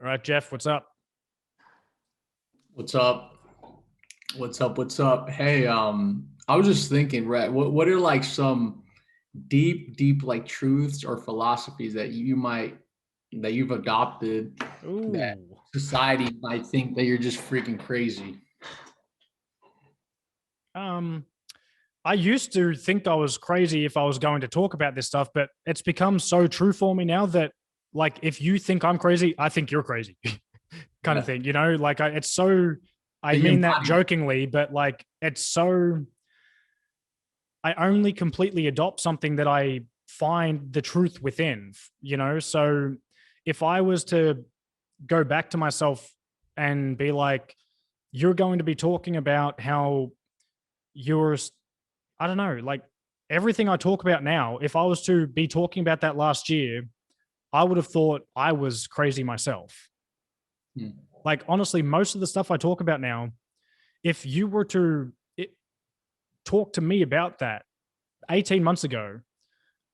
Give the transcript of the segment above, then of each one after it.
All right, Jeff, what's up? What's up? What's up? What's up? Hey, I was just thinking, right? What are like some deep like truths or philosophies that you've adopted that Ooh. society might think that you're just freaking crazy? Um, I used to think I was crazy if I was going to talk about this stuff, but it's become so true for me now that like if you think I'm crazy, I think you're crazy kind of Yeah. thing, Like it's so I So you mean that embody. jokingly, but like it's so I only completely adopt something that I find the truth within. So if I was to go back to myself and be like, you're going to be talking about how you're I don't know, like everything I talk about now, if I was to be talking about that last year, I would have thought I was crazy myself. Hmm. Like, honestly, most of the stuff I talk about now, if you were to talk to me about that 18 months ago,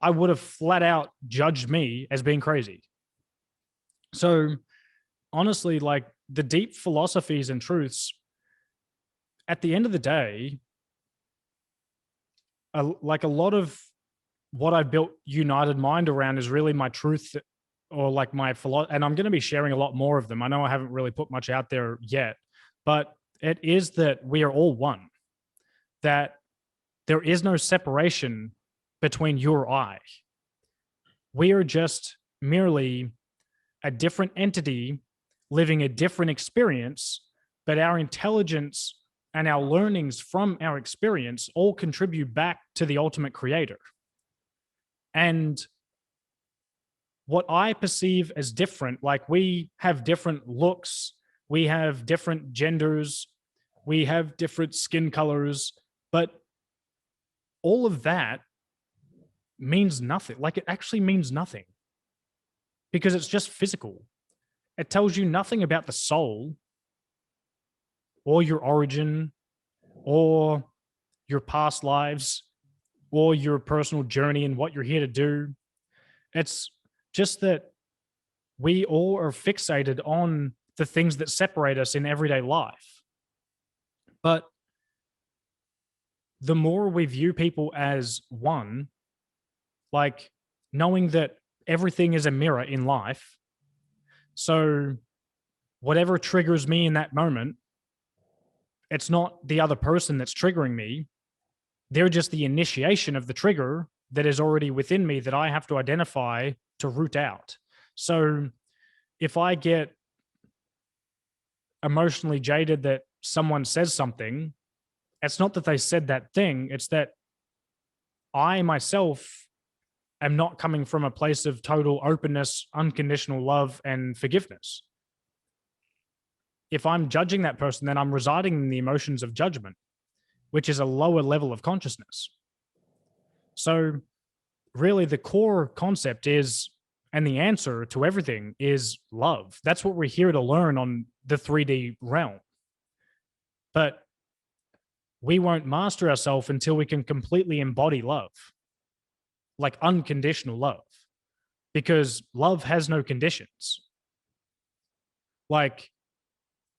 I would have flat out judged me as being crazy. So, honestly, like the deep philosophies and truths, at the end of the day, like a lot of what I built United Mind around is really my truth or like my philosophy. And I'm going to be sharing a lot more of them. I know I haven't really put much out there yet, but it is that we are all one, that there is no separation between you or I. We are just merely a different entity living a different experience, but our intelligence and our learnings from our experience all contribute back to the ultimate creator. And what I perceive as different, like we have different looks, we have different genders, we have different skin colors, but all of that means nothing. Like it actually means nothing because it's just physical. It tells you nothing about the soul or your origin or your past lives or your personal journey and what you're here to do. It's just that we all are fixated on the things that separate us in everyday life. But the more we view people as one, like knowing that everything is a mirror in life. So whatever triggers me in that moment, it's not the other person that's triggering me. They're just the initiation of the trigger that is already within me that I have to identify to root out. So if I get emotionally jaded that someone says something, it's not that they said that thing, it's that I myself am not coming from a place of total openness, unconditional love, and forgiveness. If I'm judging that person, then I'm residing in the emotions of judgment, which is a lower level of consciousness. So, really, the core concept is, and the answer to everything is love. That's what we're here to learn on the 3D realm. But we won't master ourselves until we can completely embody love, like unconditional love, because love has no conditions. Like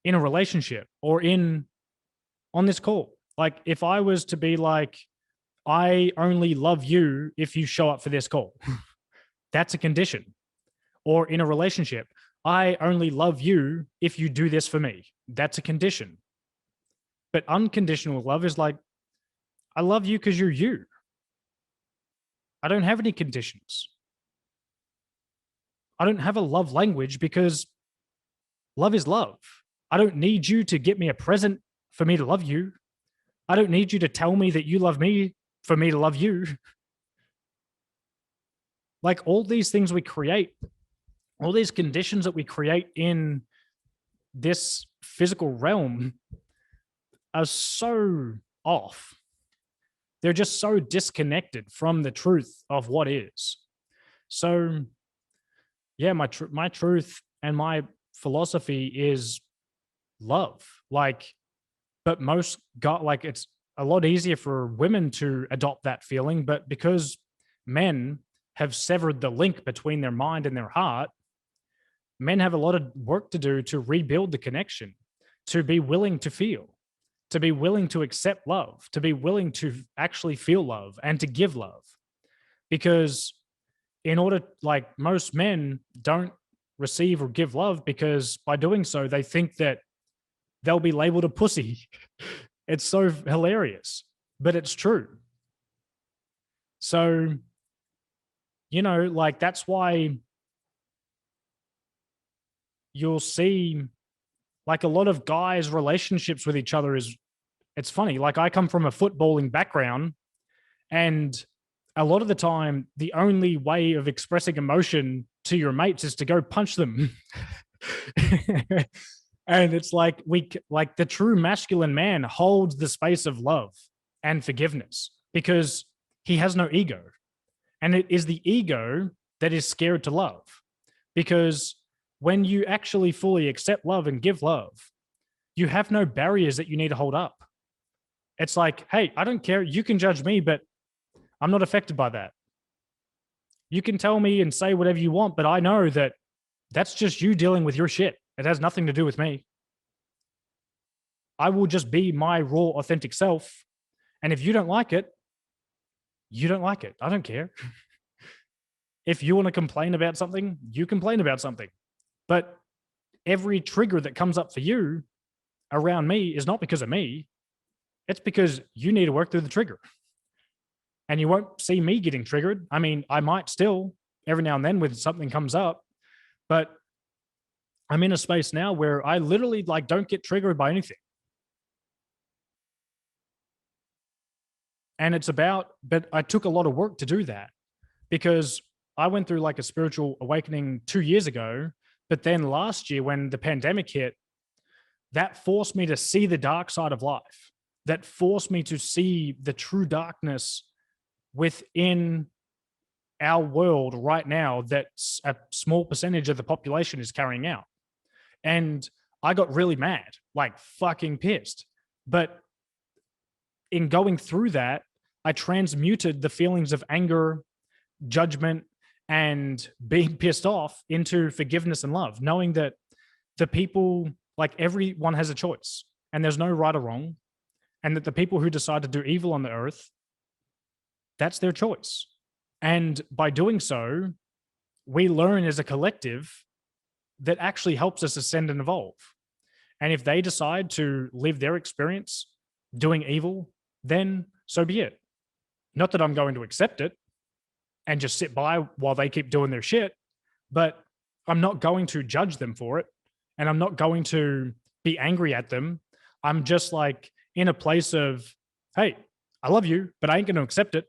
in a relationship or in on this call, like if I was to be like, I only love you if you show up for this call, that's a condition. Or in a relationship, I only love you if you do this for me, that's a condition. But unconditional love is like, I love you because you're you. I don't have any conditions. I don't have a love language because love is love. I don't need you to get me a present for me to love you. I don't need you to tell me that you love me for me to love you. Like all these things we create, all these conditions that we create in this physical realm are so off. They're just so disconnected from the truth of what is. So, yeah, my truth and my philosophy is love. Like, but most got like it's a lot easier for women to adopt that feeling, but because men have severed the link between their mind and their heart, men have a lot of work to do to rebuild the connection, to be willing to feel, to be willing to accept love, to be willing to actually feel love and to give love. Because in order, like, most men don't receive or give love because by doing so, they think that they'll be labeled a pussy. It's so hilarious, but it's true. So, like, that's why you'll see, like, a lot of guys' relationships with each other is, it's funny. Like, I come from a footballing background, and a lot of the time, the only way of expressing emotion to your mates is to go punch them. And it's like, like, the true masculine man holds the space of love and forgiveness because he has no ego. And it is the ego that is scared to love. Because when you actually fully accept love and give love, you have no barriers that you need to hold up. It's like, hey, I don't care. You can judge me, but I'm not affected by that. You can tell me and say whatever you want, but I know that that's just you dealing with your shit. It has nothing to do with me. I will just be my raw, authentic self. And if you don't like it, you don't like it. I don't care. If you want to complain about something, you complain about something. But every trigger that comes up for you around me is not because of me. It's because you need to work through the trigger. And you won't see me getting triggered. I mean, I might still every now and then when something comes up, but I'm in a space now where I literally, like, don't get triggered by anything. And it's about, but I took a lot of work to do that because I went through like a spiritual awakening 2 years ago. But then last year, when the pandemic hit, that forced me to see the dark side of life. That forced me to see the true darkness within our world right now that a small percentage of the population is carrying out. And I got really mad, like fucking pissed. But in going through that, I transmuted the feelings of anger, judgment, and being pissed off into forgiveness and love, knowing that the people, like, everyone has a choice and there's no right or wrong. And that the people who decide to do evil on the earth, that's their choice. And by doing so, we learn as a collective that actually helps us ascend and evolve. And if they decide to live their experience doing evil, then so be it. Not that I'm going to accept it and just sit by while they keep doing their shit, but I'm not going to judge them for it. And I'm not going to be angry at them. I'm just like in a place of, hey, I love you, but I ain't going to accept it.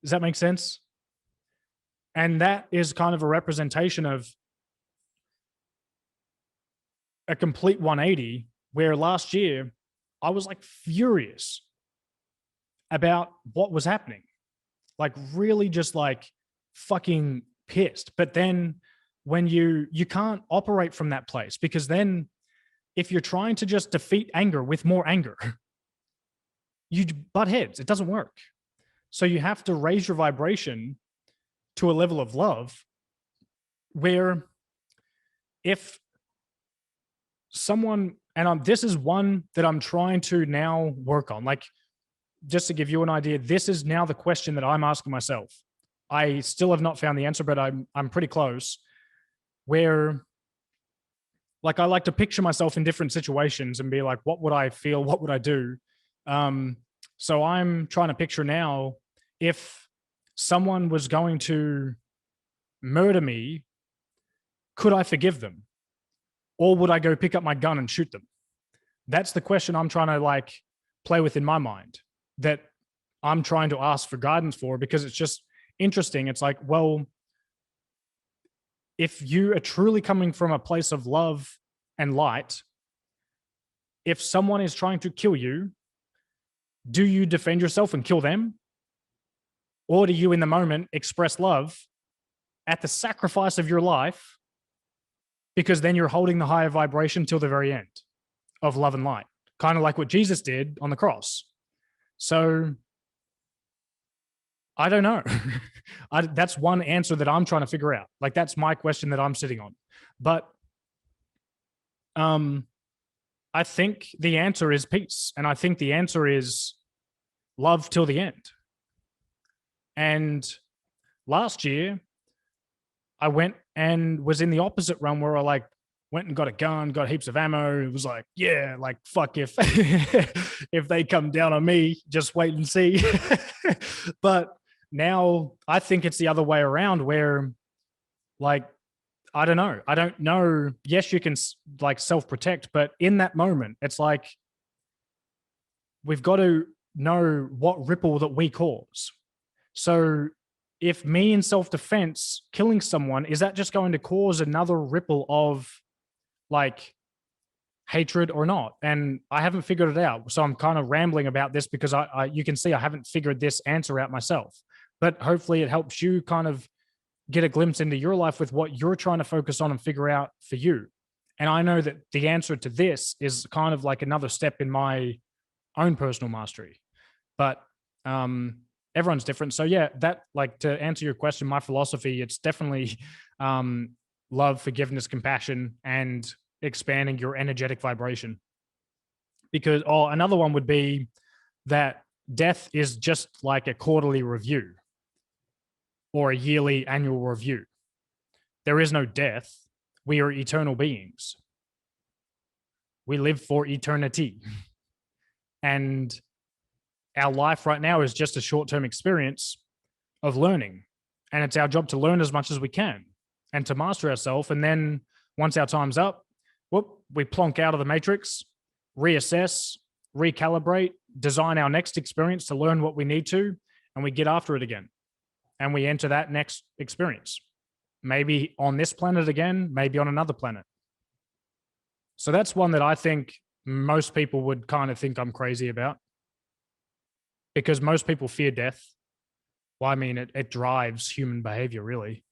Does that make sense? And that is kind of a representation of a complete 180, where last year I was like furious about what was happening. Like really just like fucking pissed. But then when you can't operate from that place, because then if you're trying to just defeat anger with more anger, you butt heads. It doesn't work. So you have to raise your vibration to a level of love where if someone, and this is one that I'm trying to now work on, like, just to give you an idea, this is now the question that I'm asking myself. I still have not found the answer, but I'm pretty close. Where, like, I like to picture myself in different situations and be like, what would I feel? What would I do? So I'm trying to picture now, if someone was going to murder me, could I forgive them? Or would I go pick up my gun and shoot them? That's the question I'm trying to like play with in my mind, that I'm trying to ask for guidance for, because it's just interesting. It's like, well, if you are truly coming from a place of love and light, if someone is trying to kill you, do you defend yourself and kill them? Or do you, in the moment, express love at the sacrifice of your life? Because then you're holding the higher vibration till the very end of love and light, kind of like what Jesus did on the cross. So I don't know. That's one answer that I'm trying to figure out. Like, that's my question that I'm sitting on. But I think the answer is peace. And I think the answer is love till the end. And last year, I went and was in the opposite realm where I like went and got a gun, got heaps of ammo. It was like, yeah, like fuck if if they come down on me, just wait and see. But now I think it's the other way around where like I don't know. I don't know. Yes, you can like self-protect, but in that moment, it's like we've got to know what ripple that we cause. So if me in self-defense killing someone, is that just going to cause another ripple of like hatred or not? And I haven't figured it out. So I'm kind of rambling about this because I you can see I haven't figured this answer out myself. But hopefully it helps you kind of get a glimpse into your life with what you're trying to focus on and figure out for you. And I know that the answer to this is kind of like another step in my own personal mastery. But everyone's different. So yeah, that like to answer your question, my philosophy, it's definitely love, forgiveness, compassion, and expanding your energetic vibration. Because another one would be that death is just like a quarterly review or a yearly annual review. There is no death. We are eternal beings. We live for eternity. And our life right now is just a short-term experience of learning. And it's our job to learn as much as we can and to master ourselves. And then once our time's up, we plonk out of the matrix, reassess, recalibrate, design our next experience to learn what we need to, and we get after it again. And we enter that next experience. Maybe on this planet again, maybe on another planet. So that's one that I think most people would kind of think I'm crazy about. Because most people fear death. Well, I mean, it drives human behavior, really.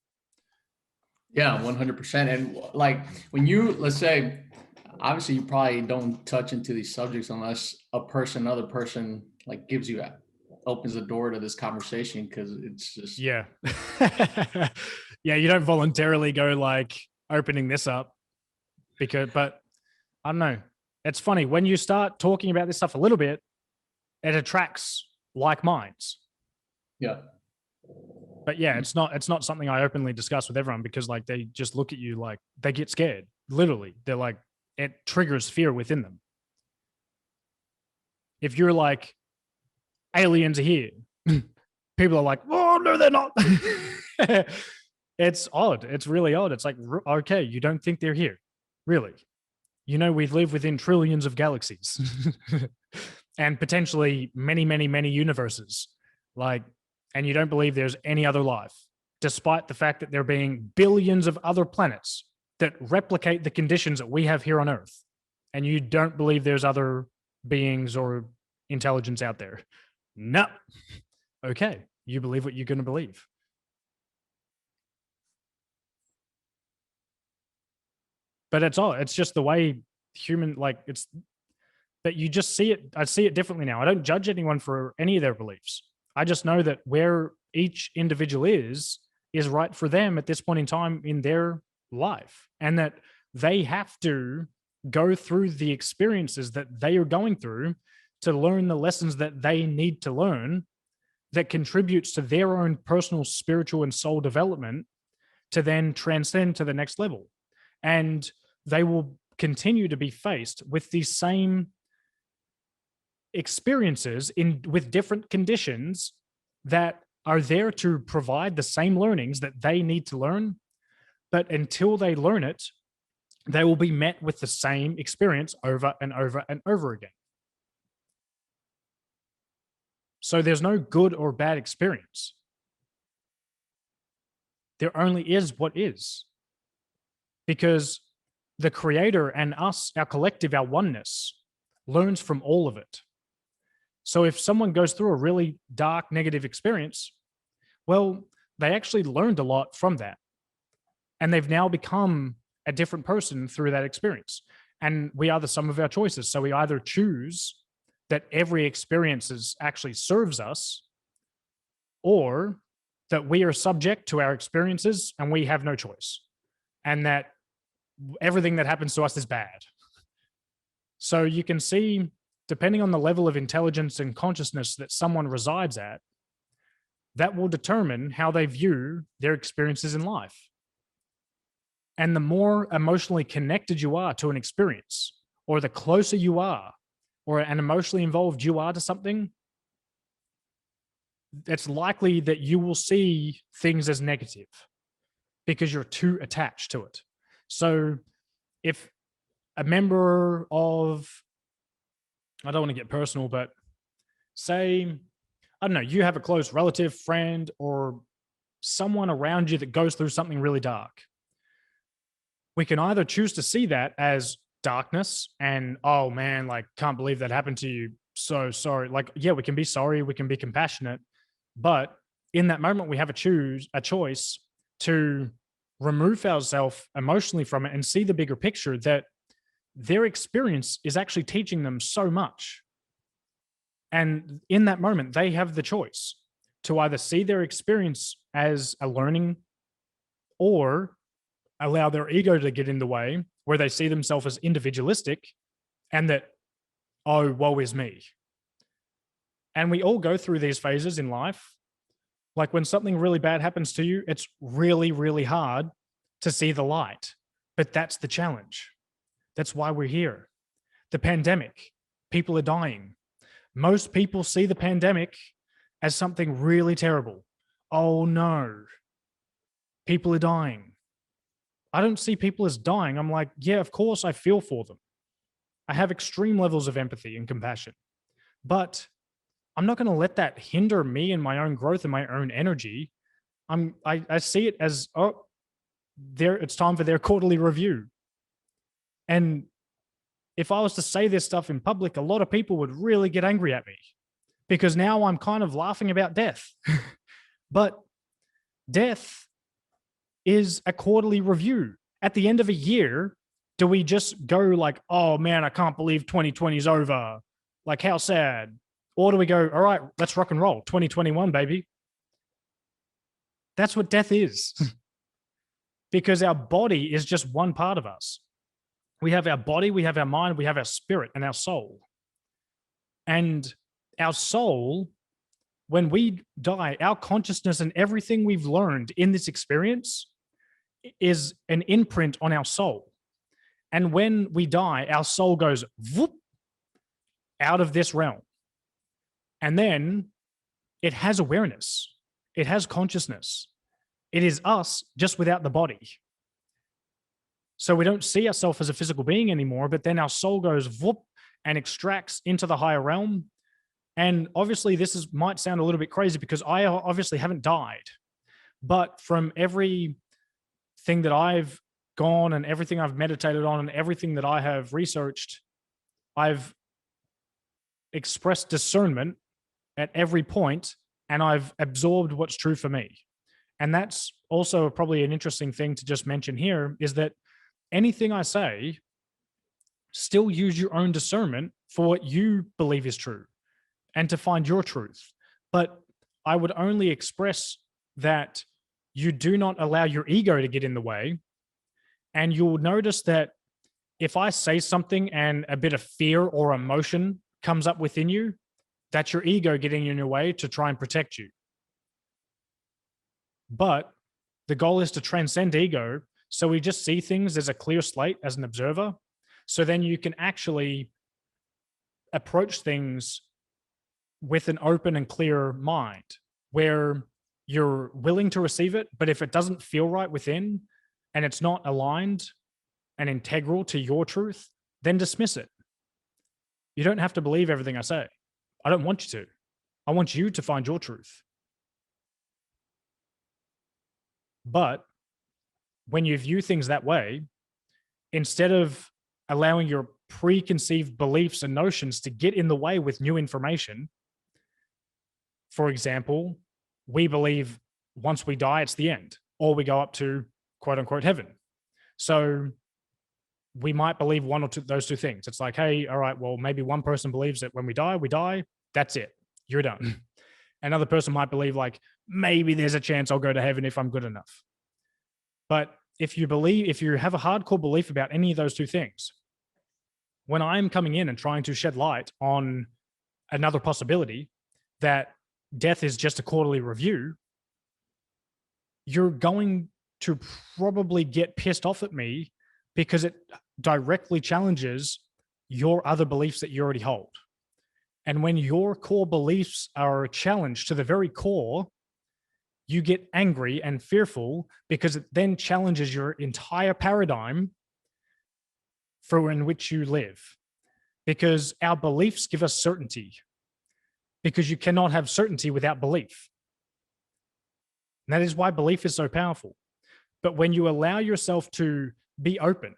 Yeah, 100%. And like when you, let's say, obviously you probably don't touch into these subjects unless another person like gives you that, opens the door to this conversation, because it's just. Yeah. Yeah, you don't voluntarily go like opening this up but I don't know. It's funny when you start talking about this stuff a little bit, it attracts like minds. Yeah. But yeah, it's not something I openly discuss with everyone because like they just look at you like they get scared. Literally, they're like, it triggers fear within them. If you're like, aliens are here, people are like, oh no, they're not. It's odd. It's really odd. It's like, okay, you don't think they're here, really? You know, we live within trillions of galaxies and potentially many, many, many universes. Like, and you don't believe there's any other life, despite the fact that there being billions of other planets that replicate the conditions that we have here on Earth. And you don't believe there's other beings or intelligence out there. No. Okay. You believe what you're going to believe. But it's all, it's just the way human, like it's that you just see it. I see it differently now. I don't judge anyone for any of their beliefs. I just know that where each individual is right for them at this point in time in their life, and that they have to go through the experiences that they are going through to learn the lessons that they need to learn that contributes to their own personal spiritual and soul development to then transcend to the next level. And they will continue to be faced with these same experiences with different conditions that are there to provide the same learnings that they need to learn. But until they learn it, they will be met with the same experience over and over and over again. So there's no good or bad experience. There only is what is. Because the creator and us, our collective, our oneness, learns from all of it. So if someone goes through a really dark, negative experience, well, they actually learned a lot from that. And they've now become a different person through that experience. And we are the sum of our choices. So we either choose that every experience actually serves us, or that we are subject to our experiences and we have no choice. And that everything that happens to us is bad. So you can see, depending on the level of intelligence and consciousness that someone resides at, that will determine how they view their experiences in life. And the more emotionally connected you are to an experience, or the closer you are, or an emotionally involved you are to something, it's likely that you will see things as negative because you're too attached to it. So if a member of, I don't want to get personal, but say, I don't know, you have a close relative, friend, or someone around you that goes through something really dark. We can either choose to see that as darkness and, oh man, like, can't believe that happened to you. So sorry. Like, yeah, we can be sorry, we can be compassionate, but in that moment, we have a choice to remove ourselves emotionally from it and see the bigger picture that their experience is actually teaching them so much. And in that moment, they have the choice to either see their experience as a learning or allow their ego to get in the way, where they see themselves as individualistic and that, oh, woe is me. And we all go through these phases in life. Like when something really bad happens to you, it's really, really hard to see the light. But that's the challenge. That's why we're here. The pandemic, people are dying. Most people see the pandemic as something really terrible. Oh no, people are dying. I don't see people as dying. I'm like, yeah, of course I feel for them. I have extreme levels of empathy and compassion, but I'm not going to let that hinder me in my own growth and my own energy. I see it as, oh, it's time for their quarterly review. And if I was to say this stuff in public, a lot of people would really get angry at me because now I'm kind of laughing about death. But death is a quarterly review. At the end of a year, do we just go like, oh man, I can't believe 2020 is over. Like, how sad. Or do we go, all right, let's rock and roll, 2021, baby. That's what death is. Because our body is just one part of us. We have our body, we have our mind, we have our spirit and our soul. And our soul, when we die, our consciousness and everything we've learned in this experience is an imprint on our soul. And when we die, our soul goes whoop out of this realm. And then it has awareness. It has consciousness. It is us just without the body. So we don't see ourselves as a physical being anymore, but then our soul goes whoop and extracts into the higher realm. And obviously might sound a little bit crazy because I obviously haven't died, but from everything that I've gone and everything I've meditated on and everything that I have researched, I've expressed discernment at every point and I've absorbed what's true for me. And that's also probably an interesting thing to just mention here is that anything I say, still use your own discernment for what you believe is true and to find your truth. But I would only express that you do not allow your ego to get in the way. And you'll notice that if I say something and a bit of fear or emotion comes up within you, that's your ego getting in your way to try and protect you. But the goal is to transcend ego. So we just see things as a clear slate as an observer. So then you can actually approach things with an open and clear mind where you're willing to receive it. But if it doesn't feel right within and it's not aligned and integral to your truth, then dismiss it. You don't have to believe everything I say. I don't want you to. I want you to find your truth. But when you view things that way, instead of allowing your preconceived beliefs and notions to get in the way with new information, for example, we believe once we die, it's the end, or we go up to quote unquote heaven. So we might believe one or two, those two things. It's like, hey, all right, well, maybe one person believes that when we die, that's it. You're done. Another person might believe like, maybe there's a chance I'll go to heaven if I'm good enough. But if you have a hardcore belief about any of those two things, when I'm coming in and trying to shed light on another possibility that death is just a quarterly review, you're going to probably get pissed off at me because it directly challenges your other beliefs that you already hold. And when your core beliefs are challenged to the very core, you get angry and fearful because it then challenges your entire paradigm for in which you live. Because our beliefs give us certainty, because you cannot have certainty without belief. And that is why belief is so powerful. But when you allow yourself to be open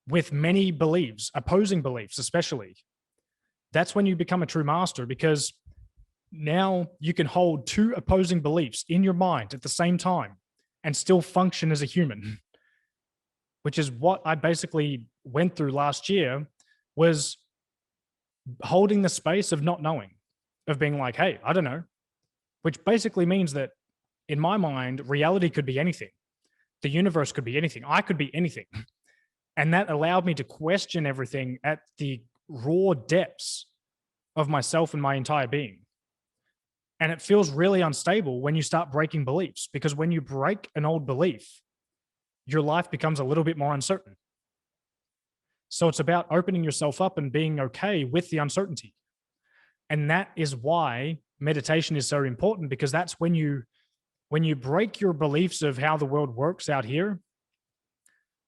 with many beliefs, opposing beliefs especially, that's when you become a true master, because now you can hold two opposing beliefs in your mind at the same time and still function as a human, which is what I basically went through last year, was holding the space of not knowing, of being like, hey, I don't know, which basically means that in my mind, reality could be anything. The universe could be anything. I could be anything. And that allowed me to question everything at the raw depths of myself and my entire being. And it feels really unstable when you start breaking beliefs, because when you break an old belief, your life becomes a little bit more uncertain. So it's about opening yourself up and being okay with the uncertainty. And that is why meditation is so important, because that's when you break your beliefs of how the world works out here,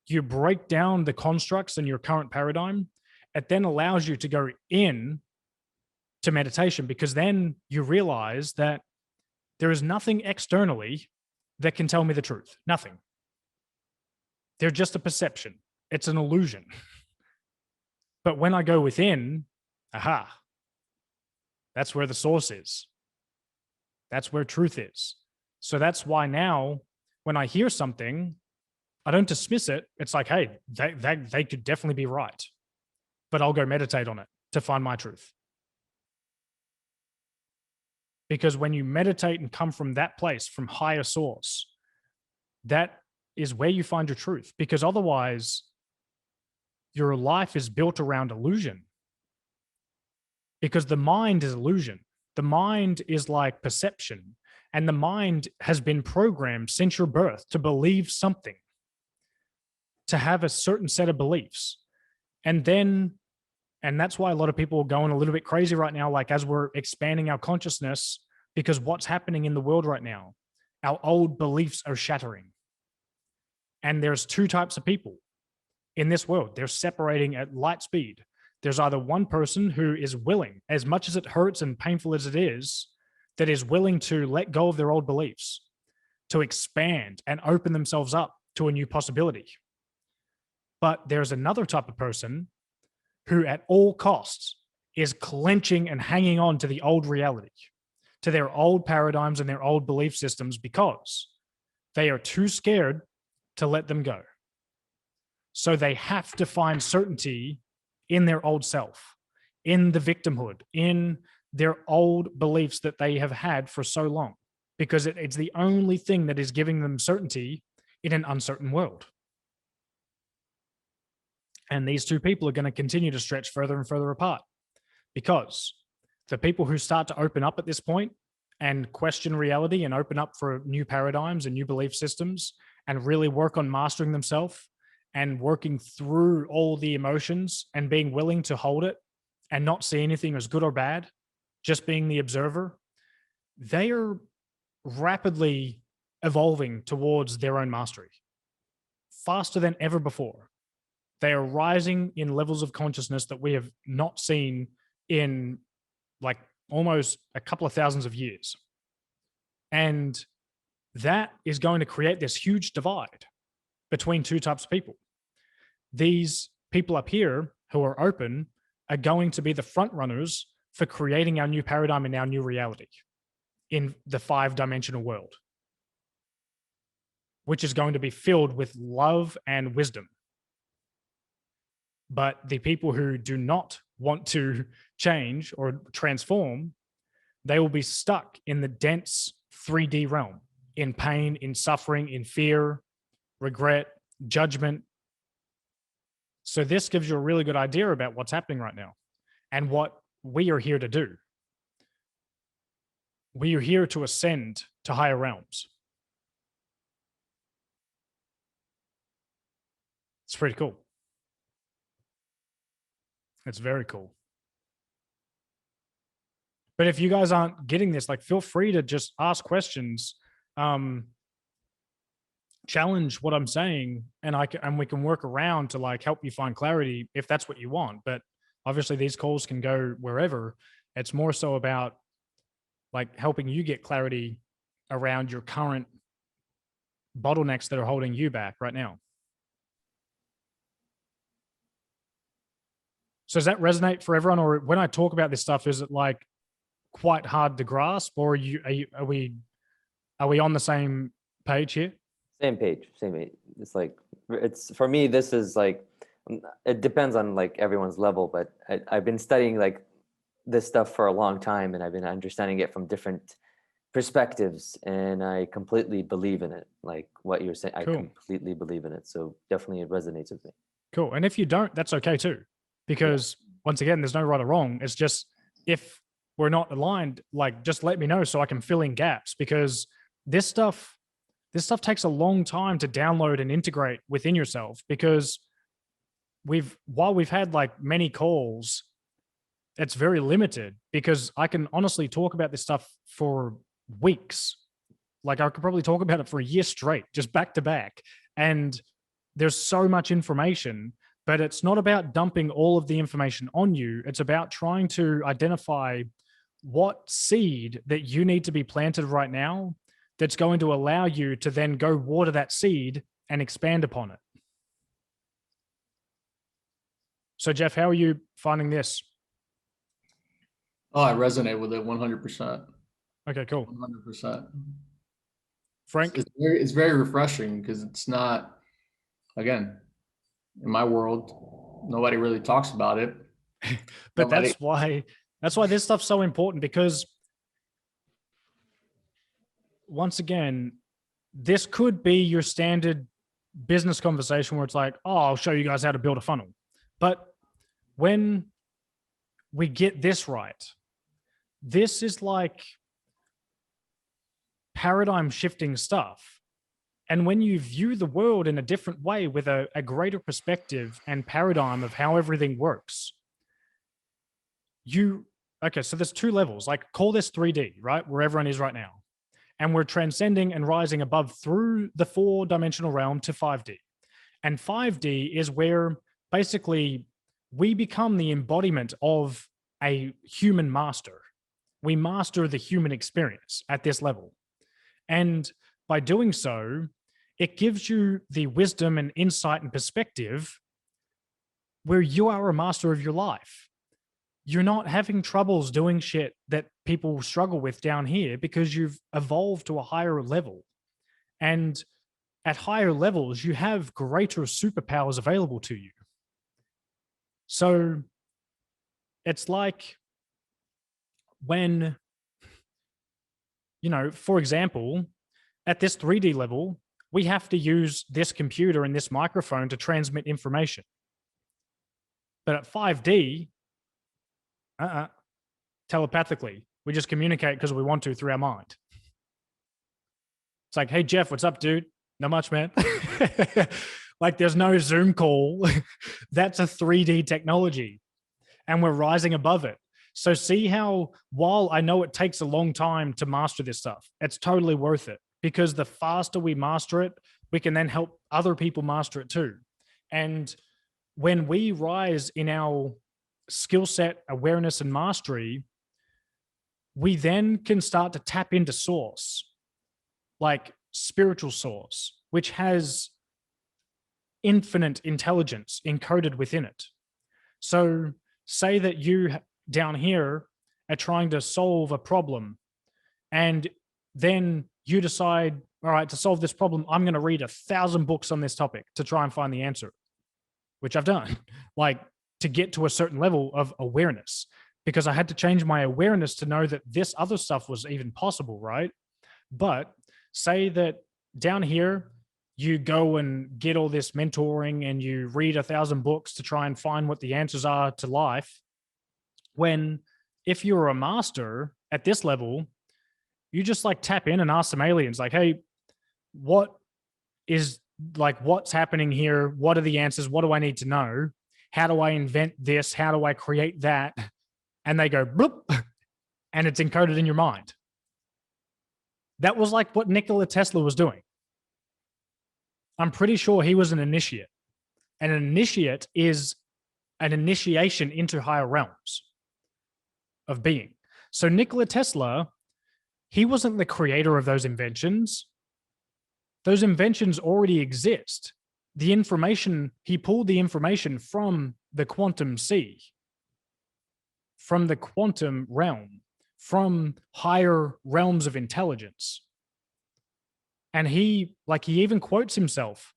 you break down the constructs in your current paradigm, it then allows you to go in to meditation, because then you realize that there is nothing externally that can tell me the truth. Nothing. They're just a perception. It's an illusion. But when I go within, aha, that's where the source is. That's where truth is. So that's why now when I hear something, I don't dismiss it. It's like, hey, they could definitely be right, but I'll go meditate on it to find my truth. Because when you meditate and come from that place, from higher source, that is where you find your truth. Because otherwise, your life is built around illusion. Because the mind is illusion. The mind is like perception. And the mind has been programmed since your birth to believe something, to have a certain set of beliefs. And that's why a lot of people are going a little bit crazy right now, like as we're expanding our consciousness, because what's happening in the world right now, our old beliefs are shattering. And there's two types of people in this world. They're separating at light speed. There's either one person who is willing, as much as it hurts and painful as it is, that is willing to let go of their old beliefs, to expand and open themselves up to a new possibility. But there's another type of person who at all costs is clenching and hanging on to the old reality, to their old paradigms and their old belief systems, because they are too scared to let them go. So they have to find certainty in their old self, in the victimhood, in their old beliefs that they have had for so long, because it's the only thing that is giving them certainty in an uncertain world. And these two people are going to continue to stretch further and further apart, because the people who start to open up at this point and question reality and open up for new paradigms and new belief systems and really work on mastering themselves and working through all the emotions and being willing to hold it and not see anything as good or bad, just being the observer, they are rapidly evolving towards their own mastery faster than ever before. They are rising in levels of consciousness that we have not seen in like almost a couple of thousands of years. And that is going to create this huge divide between two types of people. These people up here who are open are going to be the front runners for creating our new paradigm and our new reality in the 5-dimensional world, which is going to be filled with love and wisdom. But the people who do not want to change or transform, they will be stuck in the dense 3D realm, in pain, in suffering, in fear, regret, judgment. So this gives you a really good idea about what's happening right now and what we are here to do. We are here to ascend to higher realms. It's pretty cool. It's very cool. But if you guys aren't getting this, like, feel free to just ask questions, challenge what I'm saying, and we can work around to like help you find clarity if that's what you want. But obviously these calls can go wherever. It's more so about like helping you get clarity around your current bottlenecks that are holding you back right now. So does that resonate for everyone? Or when I talk about this stuff, is it like quite hard to grasp, or are we on the same page here? Same page. It's like, it's, for me, this is like, it depends on like everyone's level, but I've been studying like this stuff for a long time, and I've been understanding it from different perspectives, and I completely believe in it. Like what you're saying, cool. I completely believe in it. So definitely it resonates with me. Cool. And if you don't, that's okay too. Because once again, there's no right or wrong. It's just, if we're not aligned, like, just let me know so I can fill in gaps, because this stuff takes a long time to download and integrate within yourself, because while we've had like many calls, it's very limited, because I can honestly talk about this stuff for weeks. Like I could probably talk about it for a year straight, just back to back. And there's so much information. But it's not about dumping all of the information on you. It's about trying to identify what seed that you need to be planted right now that's going to allow you to then go water that seed and expand upon it. So Jeff, how are you finding this? Oh, I resonate with it 100%. Okay, cool. 100%. Frank? It's very refreshing, because it's not, again, in my world, nobody really talks about it. But that's why this stuff's so important, because once again, this could be your standard business conversation where it's like, oh, I'll show you guys how to build a funnel. But when we get this right, this is like paradigm shifting stuff. And when you view the world in a different way, with a greater perspective and paradigm of how everything works, okay, so there's two levels, like call this 3D, right? Where everyone is right now. And we're transcending and rising above through the 4-dimensional realm to 5D. And 5D is where basically we become the embodiment of a human master. We master the human experience at this level. And by doing so, it gives you the wisdom and insight and perspective where you are a master of your life. You're not having troubles doing shit that people struggle with down here, because you've evolved to a higher level. And at higher levels, you have greater superpowers available to you. So it's like when, for example, at this 3D level, we have to use this computer and this microphone to transmit information. But at 5D, telepathically, we just communicate because we want to through our mind. It's like, hey, Jeff, what's up, dude? Not much, man. Like, there's no Zoom call. That's a 3D technology, and we're rising above it. So see how, while I know it takes a long time to master this stuff, it's totally worth it, because the faster we master it, we can then help other people master it too. And when we rise in our skill set, awareness, and mastery, we then can start to tap into source, like spiritual source, which has infinite intelligence encoded within it. So say that you down here are trying to solve a problem, and then you decide, all right, to solve this problem, I'm going to read 1,000 books on this topic to try and find the answer, which I've done, like, to get to a certain level of awareness, because I had to change my awareness to know that this other stuff was even possible, right? But say that down here, you go and get all this mentoring and you read 1,000 books to try and find what the answers are to life. When if you're a master at this level, you just like tap in and ask some aliens like, hey, what is like, what's happening here? What are the answers? What do I need to know? How do I invent this? How do I create that? And they go, bloop, and it's encoded in your mind. That was like what Nikola Tesla was doing. I'm pretty sure he was an initiate. And an initiate is an initiation into higher realms of being. So Nikola Tesla, he wasn't the creator of those inventions. Those inventions already exist. The information, he pulled the information from the quantum sea, from the quantum realm, from higher realms of intelligence. And he even quotes himself,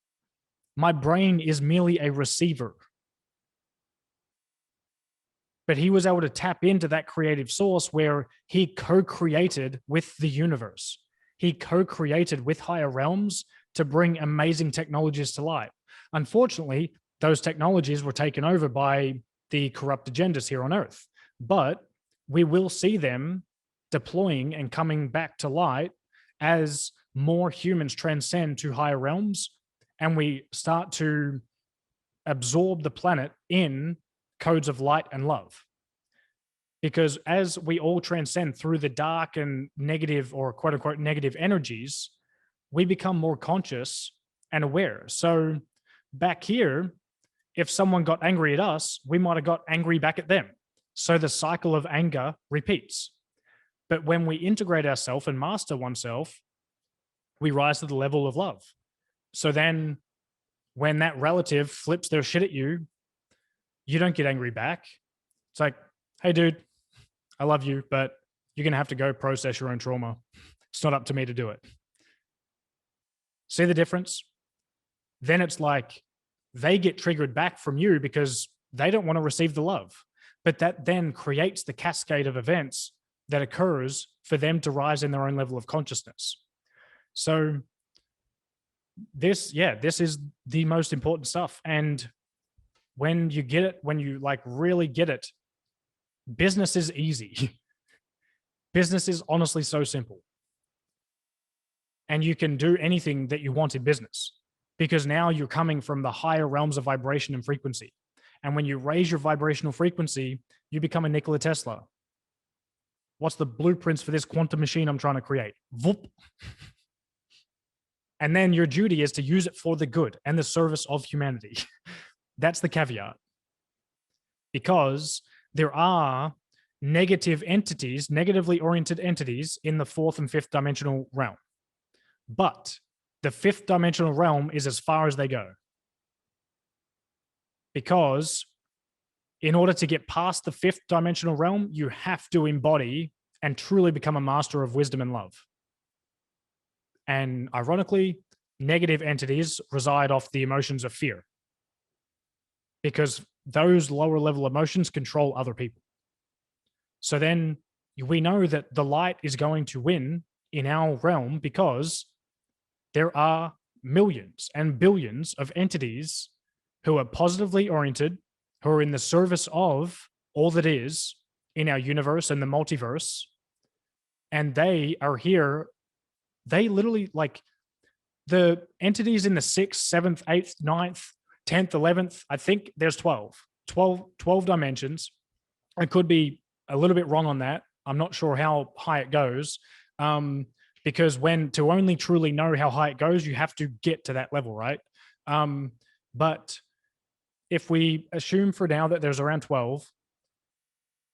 my brain is merely a receiver. But he was able to tap into that creative source where he co-created with the universe. He co-created with higher realms to bring amazing technologies to light. Unfortunately, those technologies were taken over by the corrupt agendas here on Earth. But we will see them deploying and coming back to light as more humans transcend to higher realms and we start to absorb the planet in codes of light and love. Because as we all transcend through the dark and negative or quote unquote negative energies, we become more conscious and aware. So back here, if someone got angry at us, we might have got angry back at them. So the cycle of anger repeats. But when we integrate ourselves and master oneself, we rise to the level of love. So then when that relative flips their shit at you, you don't get angry back. It's like, hey, dude, I love you, but you're going to have to go process your own trauma. It's not up to me to do it. See the difference? Then it's like they get triggered back from you because they don't want to receive the love. But that then creates the cascade of events that occurs for them to rise in their own level of consciousness. So this is the most important stuff. And when you get it, when you like really get it, business is easy. Business is honestly so simple. And you can do anything that you want in business because now you're coming from the higher realms of vibration and frequency. And when you raise your vibrational frequency, you become a Nikola Tesla. What's the blueprints for this quantum machine I'm trying to create? Voop. And then your duty is to use it for the good and the service of humanity. That's the caveat. Because there are negative entities, negatively oriented entities in the 4th and 5th dimensional realm. But the 5th dimensional realm is as far as they go. Because in order to get past the 5th dimensional realm, you have to embody and truly become a master of wisdom and love. And ironically, negative entities reside off the emotions of fear because those lower level emotions control other people. So then we know that the light is going to win in our realm because there are millions and billions of entities who are positively oriented, who are in the service of all that is in our universe and the multiverse. And they are here. They literally, like, the entities in the 6th, 7th, 8th, 9th, 10th, 11th, I think there's 12 dimensions. I could be a little bit wrong on that. I'm not sure how high it goes. Because to only truly know how high it goes, you have to get to that level, right? But if we assume for now that there's around 12,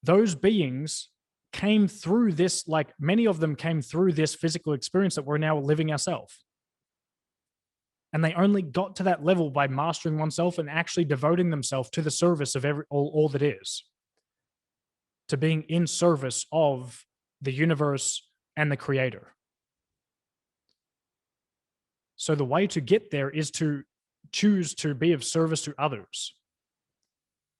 those beings came through this, like many of them came through this physical experience that we're now living ourselves. And they only got to that level by mastering oneself and actually devoting themselves to the service of all that is, to being in service of the universe and the creator. So the way to get there is to choose to be of service to others.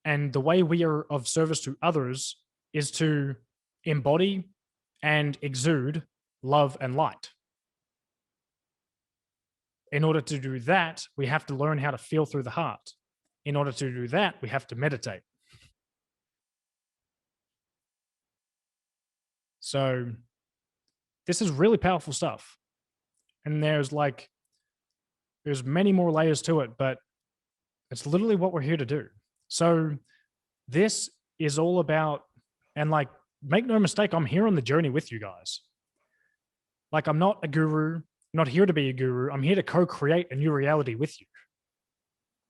And the way we are of service to others is to embody and exude love and light. In order to do that, we have to learn how to feel through the heart. In order to do that, we have to meditate. So this is really powerful stuff. And there's many more layers to it, but it's literally what we're here to do. So this is all about, and like, make no mistake, I'm here on the journey with you guys. Like, I'm not a guru, I'm not here to be a guru. I'm here to co-create a new reality with you.